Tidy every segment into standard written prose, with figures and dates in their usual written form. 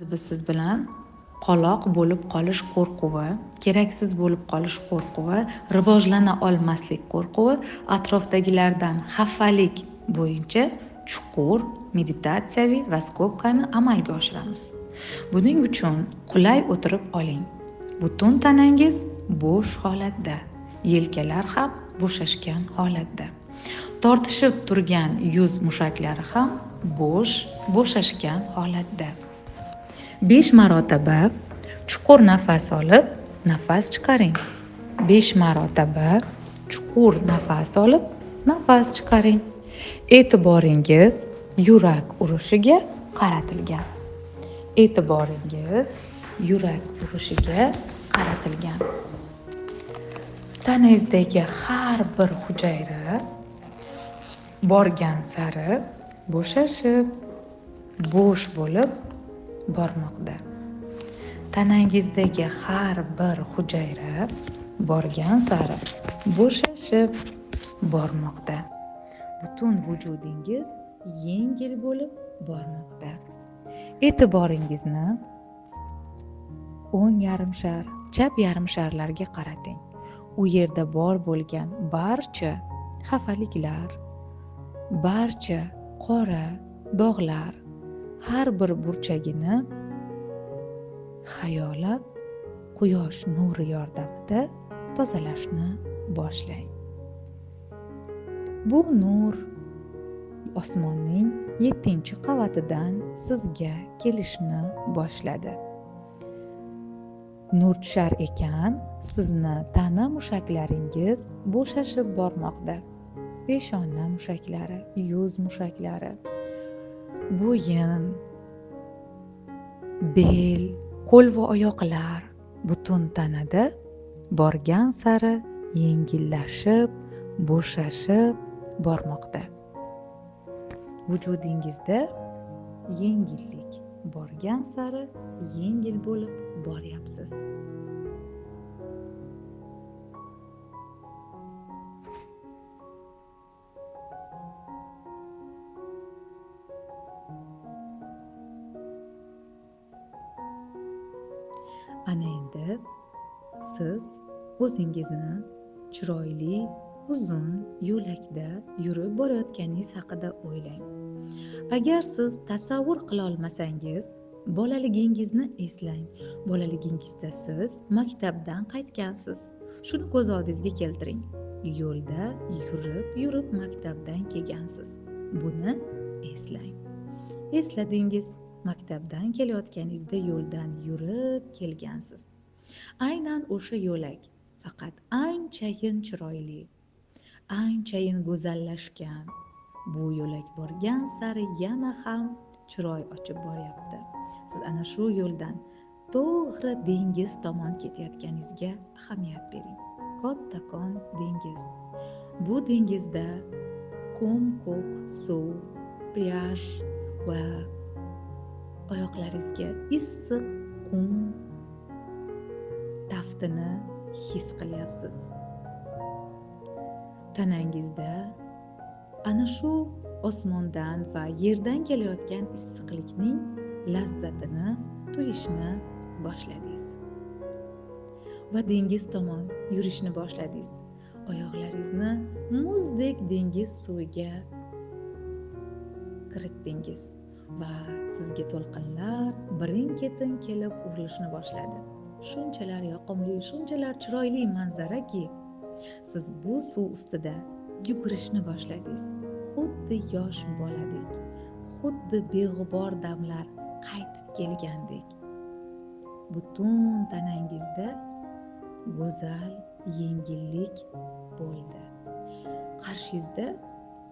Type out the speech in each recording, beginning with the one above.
Biz siz bilan qoloq bo'lib qolish qo'rquvi, keraksiz bo'lib qolish qo'rquvi, rivojlana olmaslik qo'rquvi, atrofdagilardan xafalik bo'yicha chuqur meditatsiyaviy raskopkani amalga oshiramiz. Buning uchun qulay o'tirib oling. Butun tanangiz bo'sh holatda, yelkalar ham bo'shashgan holatda. Tortishib turgan yuz mushaklari ham bo'shashgan holatda. 5 marotaba chuqur nafas olib, nafas chiqaring. 5 marotaba chuqur nafas olib, nafas chiqaring. E'tiboringiz yurak urishiga qaratilgan. E'tiboringiz yurak urishiga qaratilgan. Tanangizdagi har bir hujayra borgan sari bo'shashib, bo'sh bo'lib bormoqda. Tanangizdagi har bir hujayra borgan sari bo'shashib bormoqda. Butun vujudingiz yengil bo'lib bormoqda. E'tiboringizni o'ng yarim shar, chap yarim sharlarga qarating. U yerda bor bo'lgan barcha xafaliklar, barcha qora dog'lar, har bir burchagini xayolan quyosh nuri yordamida tozalashni boshlang. Bu nur osmonning 7-qavatidan sizga kelishni boshladi. Nur tushar ekan, sizni tana mushaklaringiz bo'shashib bormoqda. Peshona mushaklari, yuz mushaklari, bo'yin, bel, qo'l va oyoqlar butun tanada borgan sari yengillashib, bo'shashib bormoqda. Vujudingizda yengillik borgan sari yengil bo'lib boryapsiz. Ana endi siz o'zingizni chiroyli, uzun yo'lakda yurib borayotganingiz haqida o'ylang. Agar siz tasavvur qila olmasangiz, bolaligingizni eslang. Bolaligingizda siz maktabdan qaytgansiz. Shuni ko'z oldingizga keltiring. Yo'lda yurib maktabdan kelgansiz. Buni eslang. Esladingiz, maktabdan kelayotganingizda yo'ldan yurib kelgansiz. Aynan o'sha yo'lak faqat anchayin chiroyli, anchayin go'zallashgan. Bu yo'lak borgan sari yana ham chiroy ochib boryapti. Siz ana shu yo'ldan to'g'ri dengiz tomon ketayotganingizga ahamiyat bering. Kattakon dengiz. Bu dengizda ko'k suv, plyaj va oyoqlaringizga issiq qum taftini his qilyapsiz. Tanangizda ana shu osmondan va yerdan kelayotgan issiqlikning lazzatini tuyishni boshladingiz. Va dengiz tomon yurishni boshladingiz. Oyoqlaringizni muzdek dengiz suviga kiritdingiz va sizga to'lqinlar birin-ketin kelib urilishni boshladi. Shunchalar yoqimli, shunchalar chiroyli manzaraki, siz bu suv ustida yugurishni boshladingiz. Xuddi yosh boladek, xuddi beg'ubor damlar qaytib kelgandek. Butun tanangizda go'zal yengillik bo'ldi. Qarshingizda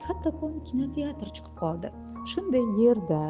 kattakon kinoteatr chiqib qoldi. Shunday yerda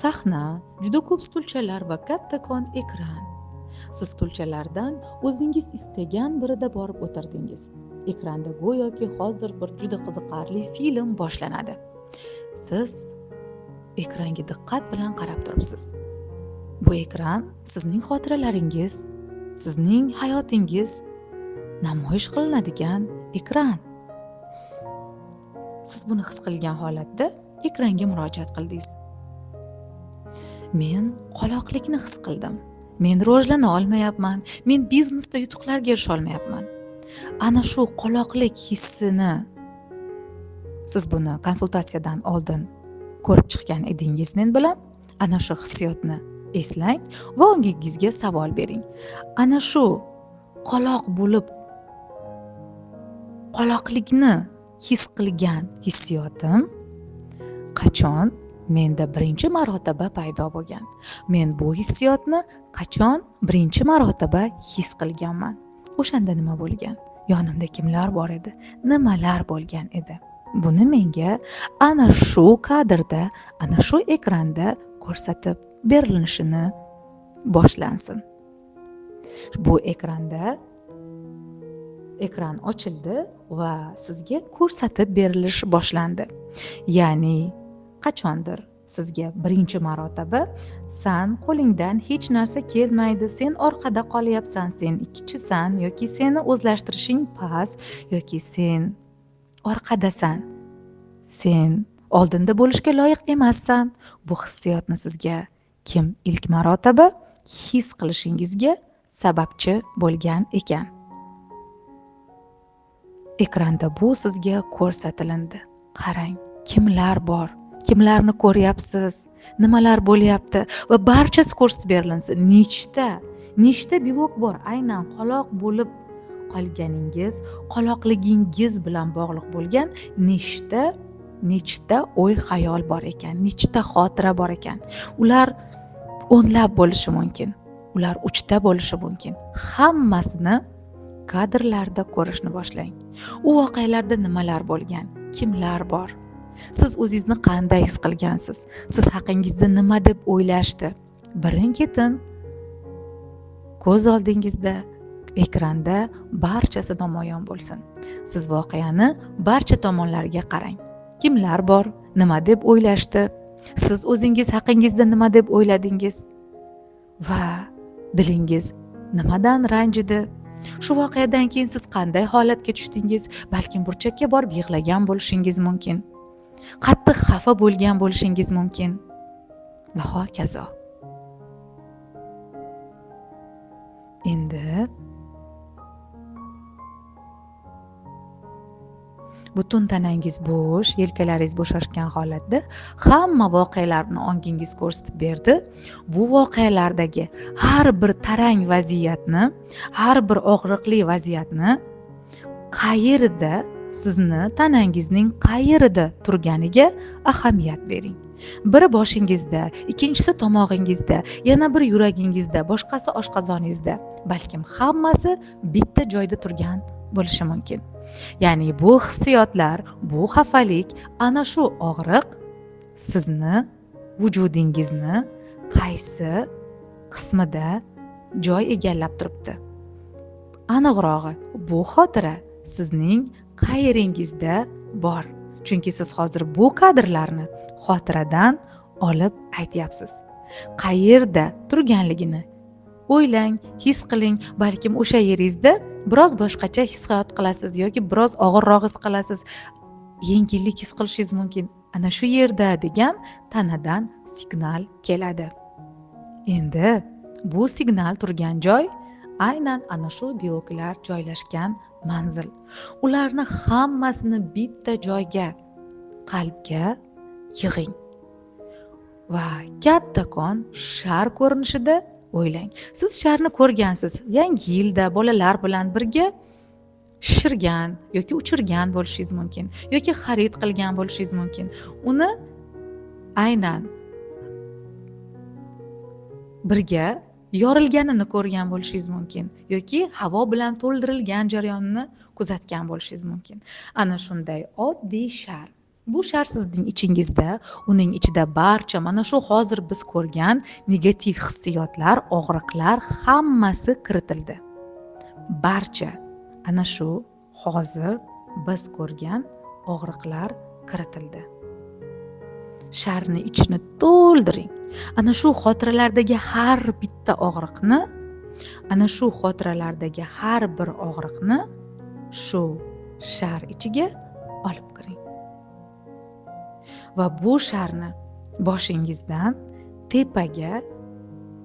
sahna, juda ko'p stulchalar va kattakon ekran. Siz stulchalardan o'zingiz istagan birida borib o'tirdingiz. Ekranda go'yoki hozir bir juda qiziqarli film boshlanadi. Siz ekranga diqqat bilan qarab turibsiz. Bu ekran sizning xotiralaringiz, sizning hayotingiz namoyish qilinadigan ekran. Siz buni his qilgan holatda ekranga murojaat qildingiz. men qoloqlikni his qildim, men rivojlana olmayapman, men biznesda yutuqlarga erisha olmayapman. Ana shu qoloqlik hissini siz buni konsultatsiyadan oldin ko'rib chiqqan edingiz men bilan. Ana shu hissiyotni eslang va ongingizga savol bering. Ana shu qoloq bo'lib qoloqlikni his qilgan hissiyotim qachon menda birinchi marotaba paydo bo'lgan? Men bu hissiyotni qachon birinchi marotaba his qilganman? O'shanda nima bo'lgan? Yonimda kimlar bor edi? Nimalar bo'lgan edi? Buni menga ana shu kadrda, ana shu ekranda ko'rsatib berilishini boshlansin. Bu ekran ochildi va sizga ko'rsatib berilish boshlandi. Ya'ni qachondir sizga birinchi marotaba san qo'lingdan hech narsa kelmaydi, sen orqada qolyapsan, sen ikkinchisan yoki seni o'zlashtirishing past yoki sen orqadasan, sen oldinda bo'lishga loyiq emassan. Bu hissiyotni sizga kim ilk marotaba his qilishingizga sababchi bo'lgan ekan? Ekranda bu sizga ko'rsatilindi. Qarang, kimlar bor? Kimlarni ko'ryapsiz? Nimalar bo'lyapti? Va barchasi ko'rsatib berilsin. Nechta blok bor? Aynan qoloq bo'lib qolganingiz, qoloqligingiz bilan bog'liq bo'lgan nechta o'y xayol bor ekan, nechta xotira bor ekan. Ular o'nlab bo'lishi mumkin, ular 3ta bo'lishi mumkin. Hammasini kadrlarda ko'rishni boshlang. U voqealarda nimalar bo'lgan, kimlar bor, siz o'zingizni qanday his qilgansiz, siz haqingizda nima deb o'ylashdi? Birin-ketin ko'z oldingizda ekranda barchasi namoyon bo'lsin. Siz voqeani barcha tomonlariga qarang. Kimlar bor, nima deb o'ylashdi, siz o'zingiz haqingizda nima deb o'yladingiz va dilingiz nimadan ranjidi? Shu voqeadan keyin siz qanday holatga tushdingiz? Balkim burchakka borib yig'lagan bo'lishingiz mumkin, qattiq xafa bo'lgan bo'lishingiz mumkin va hokazo. Endi butun tanangiz bo'sh, yelkalaringiz bo'shashgan holatda hamma voqealarni ongingiz ko'rsatib berdi. Bu voqealardagi har bir tarang vaziyatni, har bir og'riqli vaziyatni qayerda, sizni tanangizning qayerida turganiga ahamiyat bering. Biri boshingizda, ikkinchisi tomog'ingizda, yana bir yuragingizda, boshqasi oshqozoningizda, balkim hammasi bitta joyda turgan bo'lishi mumkin. Ya'ni bu hissiyotlar, bu xafalik, ana shu og'riq sizni vujudingizni qaysi qismida joy egallab turibdi? Aniqrog'i, bu xotira sizning qayeringizda bor. Chunki siz hozir bu kadrlarni xotiradan olib aytyapsiz. Qayerda turganligini o'ylang, his qiling. Balkim o'sha yeringizda biroz boshqacha his-hayot qilasiz yoki biroz og'irroq his qilasiz, yengillik his qilishingiz mumkin. Ana shu yerda degan tanadan signal keladi. Endi bu signal turgan joy aynan ana shu bloklar joylashgan manzil. Ularni hammasini bitta joyga, qalbga yig'ing va kattakon shar ko'rinishida o'ylang. Siz sharni ko'rgansiz. Yangi yilda bolalar bilan birga shishirgan yoki uchirgan bo'lishingiz mumkin, yoki xarid qilgan bo'lishingiz mumkin. Uni aynan birga yorilganini ko'rgan bo'lishingiz mumkin yoki havo bilan to'ldirilgan jarayonni kuzatgan bo'lishingiz mumkin. Ana shunday oddiy shar. Bu shar sizning ichingizda, uning ichida barcha mana shu hozir biz ko'rgan negativ hissiyotlar, og'riqlar hammasi kiritildi. Barcha ana shu hozir biz ko'rgan og'riqlar kiritildi. Sharni ichini to'ldiring. Ana shu xotiralardagi har bitta og'riqni, ana shu xotiralardagi har bir og'riqni shu shar ichiga olib kiring. Va bu sharni boshingizdan tepaga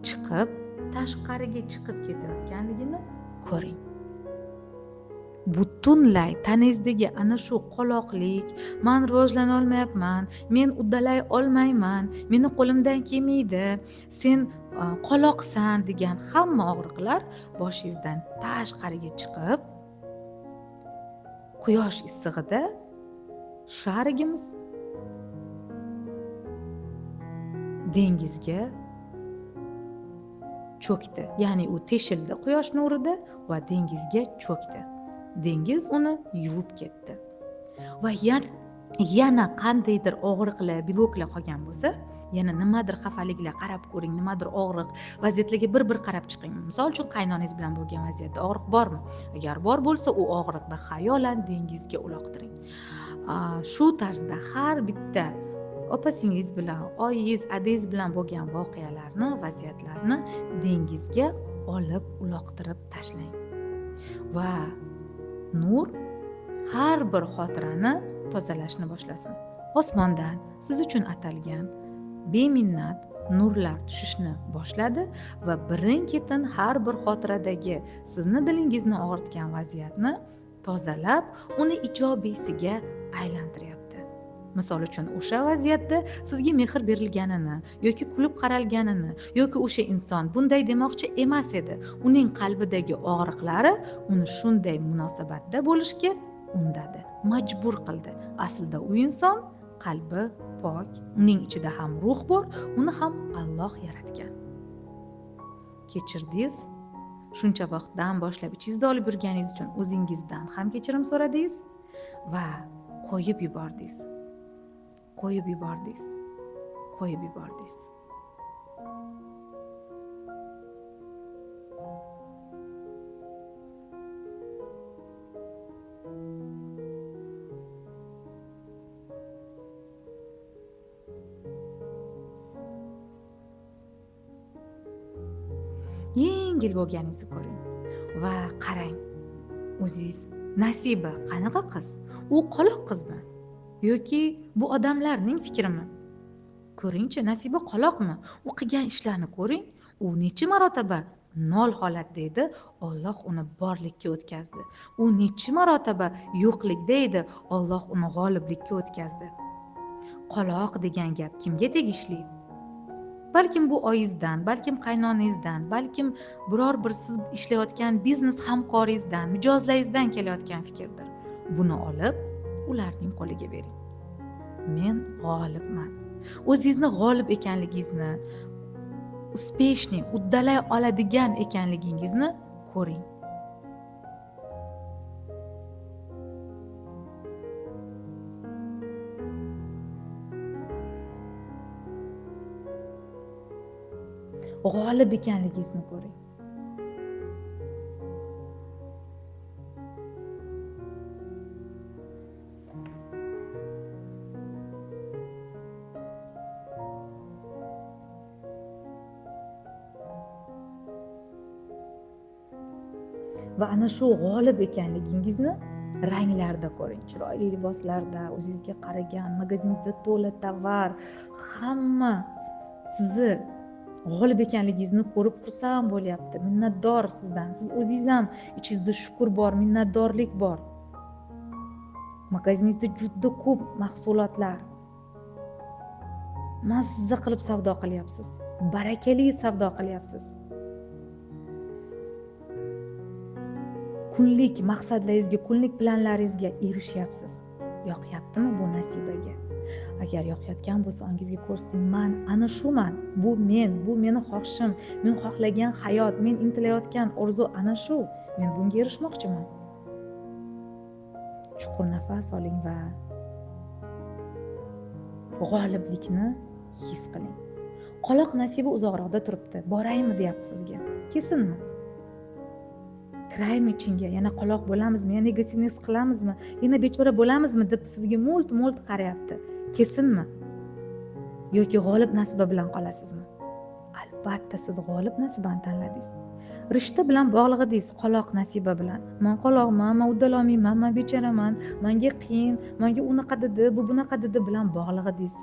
chiqib, tashqariga chiqib ketayotganligini ko'ring. Butunlay tanangizdagi ana shu qoloqlik, men rivojlana olmayapman, men uddalay olmayman, meni qo'limdan kelmaydi, sen qoloqsan degan hamma og'riqlar boshingizdan tashqariga chiqib, quyosh issig'ida sharigimiz dengizga cho'kdi. Ya'ni u teshildi quyosh nurida va dengizga cho'kdi. Dengiz uni yuvib ketdi. Va yana qandaydir og'riqlar, bloklar qolgan bo'lsa, yana nimadir xafaliklar qarab ko'ring, nimadir og'riq vaziyatlarga bir qarab chiqing. Misol uchun qaynonangiz bilan bo'lgan vaziyatda og'riq bormi? Agar bor bo'lsa, u og'riqni xayolan dengizga uloqtiring. Shu tarzda har bitta opa-singlingiz bilan, oyingiz, adingiz bilan bo'lgan voqealarni, vaziyatlarni dengizga olib uloqtirib tashlang. Va nur har bir xotirani tozalashni boshlasin. Osmondan siz uchun atalgan beminnat nurlar tushishni boshladi va birin-ketin har bir xotiradagi sizni dilingizni og'ritgan vaziyatni tozalab, uni ijobiysiga aylantiryapti. Misol uchun, o'sha vaziyatda sizga mehr berilganini yoki kulib qaralganini yoki o'sha inson bunday demoqchi emas edi, uning qalbidagi og'riqlari uni shunday munosabatda bo'lishga undadi, majbur qildi. Aslida u inson qalbi pok, uning ichida ham ruh bor, uni ham Alloh yaratgan. Kechirdingiz, shuncha vaqtdan boshlab ichingizda olib yurganingiz uchun o'zingizdan ham kechirim so'radingiz va qo'yib yubordingiz. Yengil bo'lganingizni ko'ring va qarang, o'zingiz Nasiba qanaqa qiz? U qoloq qizmi? Yoki bu odamlarning fikrimi? Ko'ringchi, Nasiba qoloqmi? U qilgan ishlarni ko'ring. U necha marotaba nol holatda edi, Alloh uni borlikka o'tkazdi. U necha marotaba yo'qlikda edi, Alloh uni g'oliblikka o'tkazdi. Qoloq degan gap kimga tegishli? Balkim bu oyingizdan, balkim qaynonangizdan, balkim biror bir siz ishlayotgan biznes hamkoringizdan, mijozlaringizdan kelayotgan fikrdir. Buni olib ularning qo'liga bering. Men g'olibman. O'zingizni g'olib ekanligingizni, uspeshniy, uddalay oladigan ekanligingizni ko'ring. G'olib ekanligingizni ko'ring. Va ana shu g'olib ekanligingizni ranglarda ko'ring. Chiroyli liboslarda, o'zingizga qaragan, magazinda to'la tovar, hamma sizni g'olib ekanligingizni ko'rib xursand bo'lyapti. Minnatdor sizdan. Siz o'zingiz ham ichingizda shukr bor, minnatdorlik bor. Magaziningizda juda ko'p mahsulotlar. Mazza qilib savdo qilyapsiz. Barakali savdo qilyapsiz. Kunlik maqsadlaringizga, kunlik planlaringizga erishyapsiz. Yoqyaptimi bu Nasibaga? Agar yoqayotgan bo'lsa, ongizga ko'rsating, men ana shuman. Bu meni xohishim, men xohlagan hayot, men intilayotgan orzu ana shu. Men bunga erishmoqchiman. Chuqur nafas oling va g'oliblikni his qiling. Qoloq Nasiba uzoqroqda turibdi. Boraymi deyapti sizga. Kesinmi? Kiraymi ichingga, yana qoloq bo'lamizmi, yana negativni his qilamizmi, yana bechora bo'lamizmi deb sizga mo'lt qarayapti. Kesinmi? Yoki g'olib Nasiba bilan qolasizmi? Albatta siz g'olib Nasibani tanladingiz. Rishta bilan bog'liq edingiz qoloq Nasiba bilan. Men qoloqman, men uddalolmayman, men bechoraman, menga qiyin, menga unaqa dedi, bu bunaqa dedi bilan bog'liq edingiz.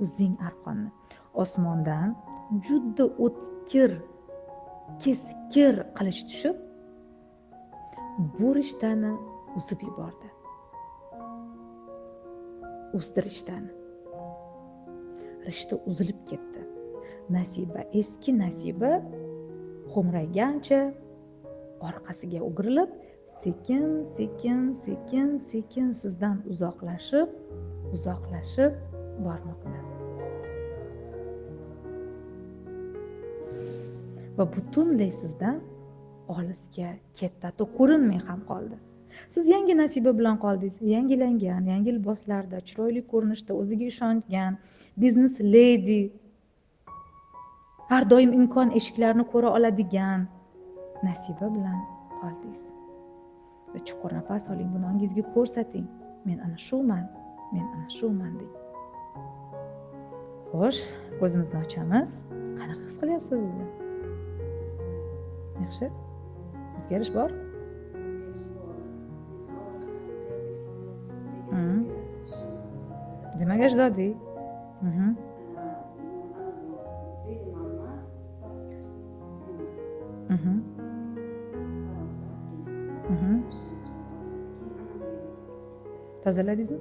O'zing arqonni. Osmondan juda o'tkir, keskir qilich tushib bu rishtani uzib yubordi. Uzdi rishtani. Rishta uzilib ketdi. Nasiba, eski Nasiba xo'mraygancha orqasiga o'girilib, sekin sizdan uzoqlashib bormoqda. Va butunlay sizdan olisga ketdi, hatto ko'rinmay ham qoldi. Siz yangi Nasiba bilan qoldingiz, yangilangan, yangi liboslarda, chiroyli ko'rinishda, o'ziga ishongan, biznes lady, har doim imkon eshiklarini ko'ra oladigan Nasiba bilan qoldingiz. Va chuqur nafas oling, buni ongingizga ko'rsating. Men ana shuman deng. Xo'sh, ko'zimizni ochamiz. Qanaqa his qilyapsiz o'zingizni? Yaxshi? O'zgarish bor? Demak, ajdodiy. Tozaladingizmi?